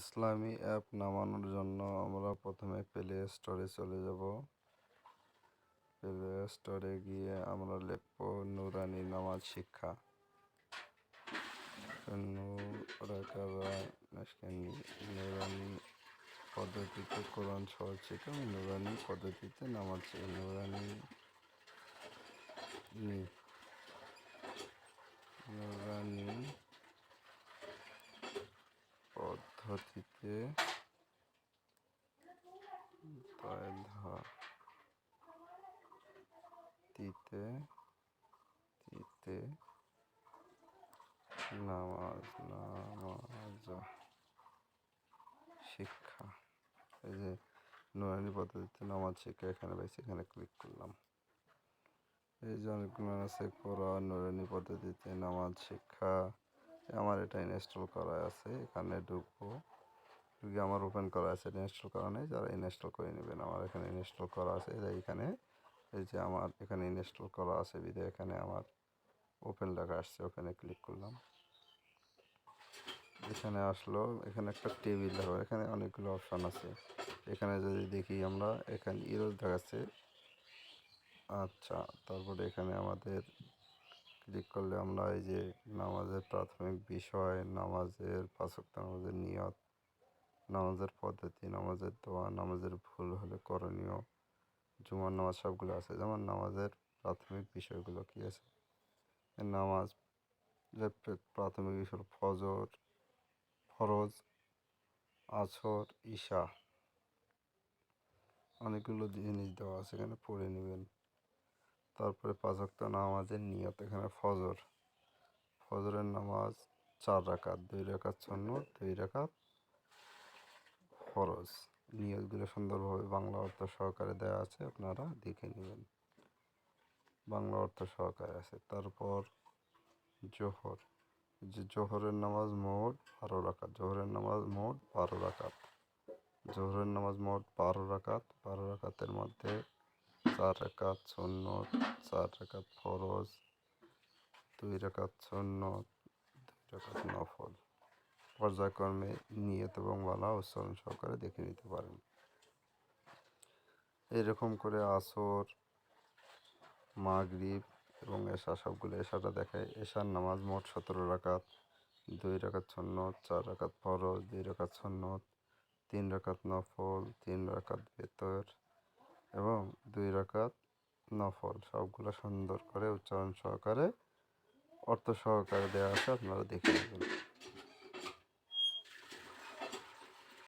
ইসলামী app নামানোর জন্য আমরা প্রথমে প্লে স্টোরে চলে যাব। প্লে স্টোরে গিয়ে আমরা লিখব নুরানি নামাজ শিক্ষা। নুরানি পদ্ধতিতে কোরআন সহজ শিক্ষা, নুরানি পদ্ধতিতে নামাজ নুরানি পদ্ধতিতে নামাজ শিক্ষা। এই যে নুরানি পদ্ধতিতে নামাজ শিক্ষা এখানে পাইছি, এখানে ক্লিক করলাম। এই যে অনেকগুলো আছে কোরআন নুরানি পদ্ধতিতে নামাজ শিক্ষা। আমার এটা ইনস্টল করা আছে, এখানে ঢুকবো। ঢুকে আমার ওপেন করা আছে, এটা ইনস্টল করা নেই, যারা ইনস্টল করে নেবেন। আমার এখানে ইনস্টল করা আছে, এইখানে এই যে আমার এখানে ইনস্টল করা আছে বিধে এখানে আমার ওপেন লেখা আসছে, ওখানে ক্লিক করলাম। এখানে আসলো, এখানে একটা টেবিল হবে, এখানে অনেকগুলো অপশান আছে। এখানে যদি দেখি আমরা এখানে ইরোজ দেখাচ্ছে। আচ্ছা, তারপরে এখানে আমাদের ক্লিক করলে আমরা এই যে নামাজের প্রাথমিক বিষয়, নামাজের ৫ ওয়াক্ত নামাজের নিয়ত, নামাজের পদ্ধতি, নামাজের দোয়া, নামাজের ভুল হলে করণীয়, জুমার নামাজ সবগুলো আছে। যেমন নামাজের প্রাথমিক বিষয়গুলো কি আছে, নামাজ প্রাথমিক বিষয় ফজর, ফরজ, আসর, ঈশা, অনেকগুলো জিনিস দেওয়া আছে, এখানে পড়ে নেবেন। তারপরে ৫ ওয়াক্ত নামাজের নিয়ত, এখানে ফজরের নামাজ ৪ রাকাত, 2 রাকাত সুন্নত, 2 রাকাত ফরজ। নিয়তগুলো সুন্দরভাবে বাংলা অর্থ সহকারে দেওয়া আছে, আপনারা দেখে নেবেন, বাংলা অর্থ সহকারে আছে। তারপর জোহর, জোহরের নামাজ মোট 12 রাকাত, জোহরের নামাজ মোট 12 রাকাত, জোহরের নামাজ মোট 12 রাকাত। 12 রাকাতের মধ্যে 4 রাকাত সুন্নত, 4 রাকাত ফরজ, 2 রাকাত সুন্নত, 2 রাকাত নফল। পর্যায়ক্রমে নিয়ত এবং বালা উচ্চারণ সহকারে দেখে নিতে পারেন। এরকম করে আসর, মাগরিব এবং এশা সবগুলো, এশাটা দেখায়। এশার নামাজ মোট 17 রাকাত, 2 রাকাত সুন্নত, 4 রাকাত ফরজ, 2 রাকাত সুন্নত, 3 রাকাত নফল, 3 রাকাত বেতর এবং 2 রাকাত নফল। সবগুলো সুন্দর করে উচ্চারণ সহকারে অর্থ সহকারে দেওয়া আছে, আপনারা দেখে নেবেন।